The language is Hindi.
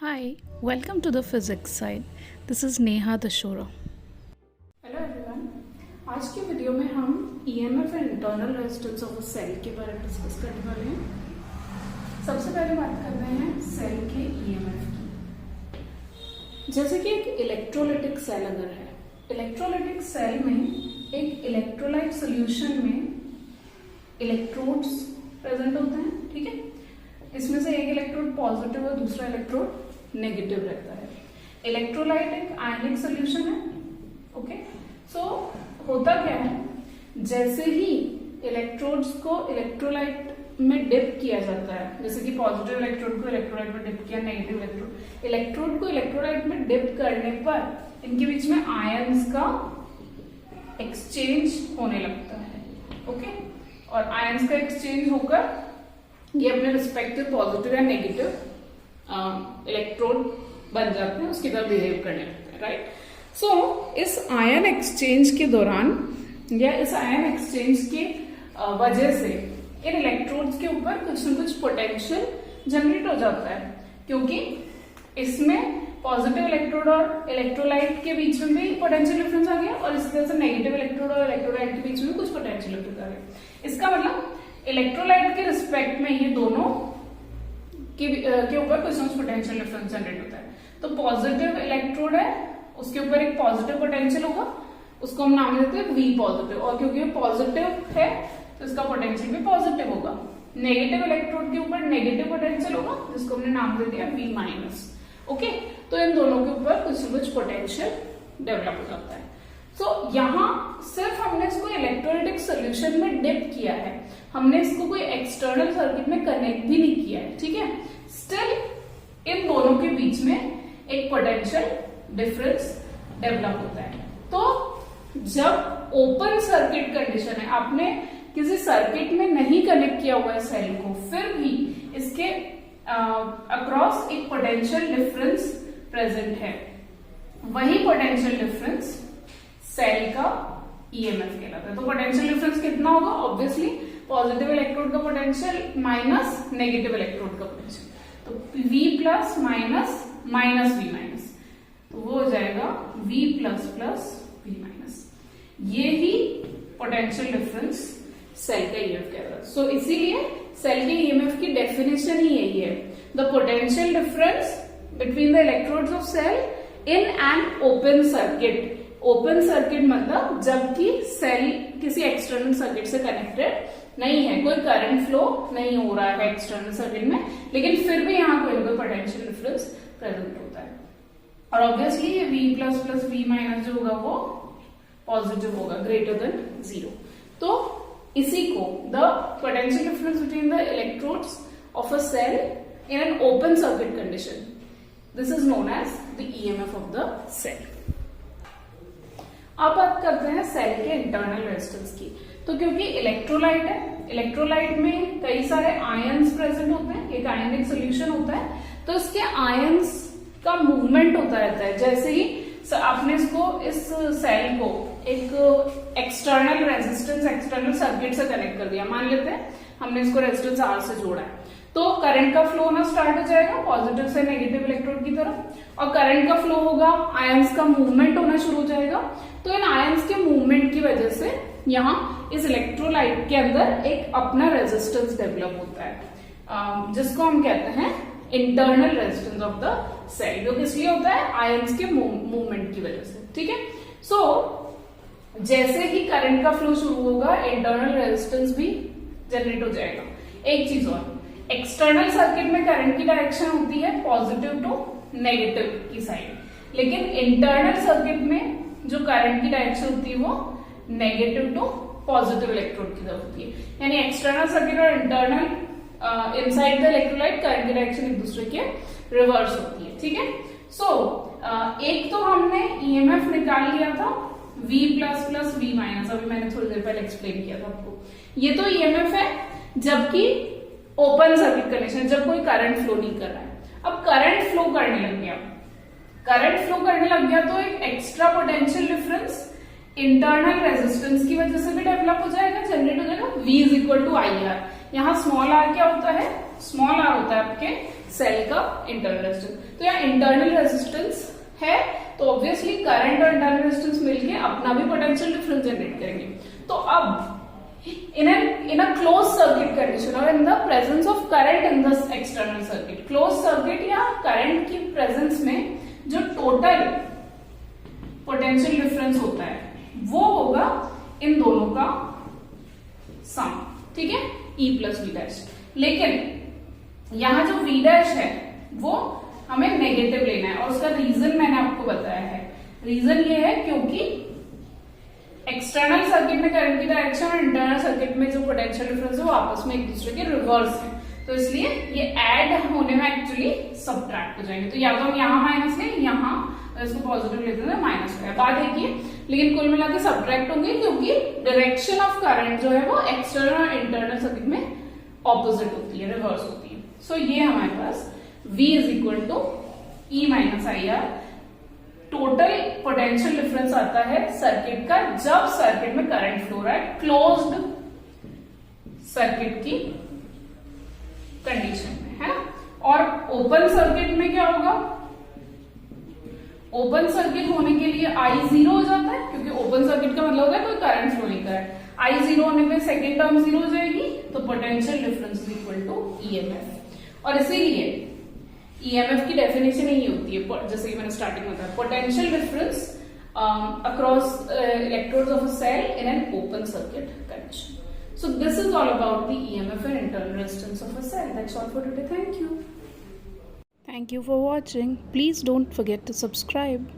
Hi, welcome to the physics side. This is Neha Dashora. Hello everyone, आज की वीडियो में हम EMF and internal resistance of a cell के बारे में डिस्कस करने वाले हैं। सबसे पहले बात कर रहे हैं सेल के ईएमएफ की। जैसे कि एक इलेक्ट्रोलाइटिक सेल अगर है, इलेक्ट्रोलाइटिक सेल में एक इलेक्ट्रोलाइट सोल्यूशन में इलेक्ट्रोड्स प्रेजेंट होते हैं, ठीक है। इसमें से एक इलेक्ट्रोड पॉजिटिव और दूसरा इलेक्ट्रोड नेगेटिव रहता है। इलेक्ट्रोलाइट एक आयनिक सोल्यूशन है, ओके। सो होता क्या है, जैसे ही इलेक्ट्रोड्स को इलेक्ट्रोलाइट में डिप किया जाता है, जैसे कि पॉजिटिव इलेक्ट्रोड को इलेक्ट्रोलाइट में डिप किया, नेगेटिव इलेक्ट्रोड को इलेक्ट्रोलाइट में डिप करने पर इनके बीच में आयंस का एक्सचेंज होने लगता है, ओके। और आयंस का एक्सचेंज होकर ये अपने रिस्पेक्टिव पॉजिटिव या नेगेटिव इलेक्ट्रोड बन जाते हैं, उसकी तरह बिहेव करने लगते हैं, राइट। सो इस आयन एक्सचेंज के दौरान या इस आयन एक्सचेंज की वजह से इन इलेक्ट्रोड्स के ऊपर कुछ न कुछ पोटेंशियल जनरेट हो जाता है, क्योंकि इसमें पॉजिटिव इलेक्ट्रोड और इलेक्ट्रोलाइट के बीच में भी पोटेंशियल डिफरेंस आ गया और इसी तरह से नेगेटिव इलेक्ट्रोड और इलेक्ट्रोलाइट के बीच में कुछ पोटेंशियल डिफरेंस आ गया। इसका मतलब इलेक्ट्रोलाइट के रिस्पेक्ट में ये दोनों के ऊपर कुछ पोटेंशियल डिफरेंस जनरेट होता है। तो पॉजिटिव इलेक्ट्रोड है, उसके ऊपर एक पॉजिटिव पोटेंशियल होगा, उसको हम नाम देते हैं वी पॉजिटिव, और क्योंकि ये पॉजिटिव है तो इसका पोटेंशियल भी पॉजिटिव होगा। नेगेटिव इलेक्ट्रोड के ऊपर नेगेटिव पोटेंशियल होगा, जिसको हमने नाम दे दिया वी माइनस, ओके। तो इन दोनों के ऊपर कुछ न कुछ पोटेंशियल डेवलप हो जाता है। तो यहां सिर्फ हमने इसको इलेक्ट्रोलाइटिक सोल्यूशन में डिप किया है, हमने इसको कोई एक्सटर्नल सर्किट में कनेक्ट भी नहीं किया है, ठीक है। स्टिल इन दोनों के बीच में एक पोटेंशियल डिफरेंस डेवलप होता है। तो जब ओपन सर्किट कंडीशन है, आपने किसी सर्किट में नहीं कनेक्ट किया हुआ है सेल को, फिर भी इसके अक्रॉस एक पोटेंशियल डिफरेंस प्रेजेंट है, वही पोटेंशियल डिफरेंस सेल का ईएमएफ कहलाता है। तो पोटेंशियल डिफरेंस कितना होगा? ऑब्वियसली पॉजिटिव इलेक्ट्रोड का पोटेंशियल माइनस नेगेटिव इलेक्ट्रोड का पोटेंशियल, तो V plus minus minus V minus, तो वो हो जाएगा V plus plus V minus. ये ही पोटेंशियल डिफरेंस सेल का ईएमएफ कहलाता है। सो इसीलिए सेल के ईएमएफ की डेफिनेशन ही यही है, the potential difference between the electrodes of cell in an open circuit. Open circuit मतलब जबकि सेल किसी एक्सटर्नल सर्किट से कनेक्टेड नहीं है, कोई करंट फ्लो नहीं हो रहा है एक्सटर्नल सर्किट में, लेकिन फिर भी यहाँ कोई ना कोई पोटेंशियल डिफरेंस प्रेजेंट होता है। और ऑब्वियसली ये V plus plus V minus जो होगा वो पॉजिटिव होगा, ग्रेटर देन 0। तो इसी को the potential difference between the electrodes of a cell in an open circuit condition, this is known as the EMF of the cell. अब बात करते हैं सेल के इंटरनल रेजिस्टेंस की। तो क्योंकि इलेक्ट्रोलाइट है, इलेक्ट्रोलाइट में कई सारे आयंस प्रेजेंट होते हैं, एक आयनिक सोल्यूशन होता है, तो इसके आयंस का मूवमेंट होता रहता है। जैसे ही आपने इस सेल को एक एक्सटर्नल रेजिस्टेंस, एक्सटर्नल सर्किट से कनेक्ट कर दिया, मान लेते हैं हमने इसको रेजिस्टेंस R से जोड़ा है, तो करंट का फ्लो होना स्टार्ट हो जाएगा पॉजिटिव से नेगेटिव इलेक्ट्रोड की तरफ, और करंट का फ्लो होगा, आयंस का मूवमेंट होना शुरू हो जाएगा। तो इन आयंस के मूवमेंट की वजह से यहाँ इस इलेक्ट्रोलाइट के अंदर एक अपना रेजिस्टेंस डेवलप होता है, जिसको हम कहते हैं internal resistance of the cell, जो किस लिए होता है? आयंस के मूवमेंट की वजह से, ठीक है। सो जैसे ही करंट का फ्लो शुरू होगा, इंटरनल रेजिस्टेंस भी जनरेट हो जाएगा। एक चीज और, एक्सटर्नल सर्किट में करंट की डायरेक्शन होती है पॉजिटिव टू नेगेटिव की साइड, लेकिन इंटरनल सर्किट में जो करंट की डायरेक्शन होती है वो नेगेटिव टू पॉजिटिव इलेक्ट्रोड की तरफ होती है। यानी एक्सटर्नल सर्किट और internal inside the electrolyte current की डायरेक्शन एक दूसरे के रिवर्स होती है, ठीक है। सो एक तो हमने ईएमएफ निकाल लिया था V plus plus V minus, अभी मैंने थोड़ी देर पहले एक्सप्लेन किया था आपको। ये तो ईएमएफ है जबकि ओपन सर्किट कंडीशन, जब कोई करंट फ्लो नहीं कर रहा है। अब करंट फ्लो करने लग गया, करंट फ्लो करने लग गया तो एक extra potential difference internal resistance की वजह से भी डेवलप हो जाएगा, जनरेट हो जाएगा। V is equal to I R. यहाँ स्मॉल r क्या होता है? स्मॉल r होता है आपके सेल का इंटरनल रेजिस्टेंस। तो यहाँ इंटरनल रेजिस्टेंस है तो ऑब्वियसली करंट और इंटरनल रेजिस्टेंस मिलके अपना भी पोटेंशियल डिफरेंस जनरेट करेंगे। तो अब in a closed circuit condition or in the presence of current in the external circuit, closed circuit या current की presence में जो total potential difference होता है वो होगा इन दोनों का सम, ठीक है, E प्लस V डैश। लेकिन यहाँ जो V डैश है वो हमें नेगेटिव लेना है और उसका रीजन मैंने आपको बताया है। रीजन ये है क्योंकि एक्सटर्नल सर्किट में करंट की डायरेक्शन और इंटरनल सर्किट में जो पोटेंशियल डिफरेंस है वो आपस में एक दूसरे के रिवर्स है, तो इसलिए ये ऐड होने में एक्चुअली सब्ट्रैक्ट हो जाएंगे। तो या तो हम यहाँ माइनस लें, यहाँ इसको पॉजिटिव लेते हैं माइनस हो बात है कि, लेकिन कुल मिला के सब्ट्रैक्ट होंगे क्योंकि डायरेक्शन ऑफ करंट जो है वो एक्सटर्नल और इंटरनल सर्किट में ऑपोजिट होती है, रिवर्स होती है। सो ये हमारे पास V is equal to E minus I R total potential difference आता है सर्किट का जब सर्किट में करंट फ्लो रहा है क्लोज्ड सर्किट की कंडीशन में, है ना। और ओपन सर्किट में क्या होगा, ओपन सर्किट होने के लिए I 0 हो जाता है क्योंकि ओपन सर्किट का मतलब होता है कोई करंट फ्लो नहीं कर रहा है। I 0 होने पे सेकेंड टर्म 0 हो जाएगी तो potential difference is equal to EMF। और इसीलिए EMF की डेफिनेशन यही होती है, जैसे कि मैंने स्टार्टिंग में बताया, potential difference across electrodes of a cell in an open circuit condition. So this is all about the EMF and internal resistance of a cell. That's all for today. Thank you. Thank you for watching. Please don't forget to subscribe.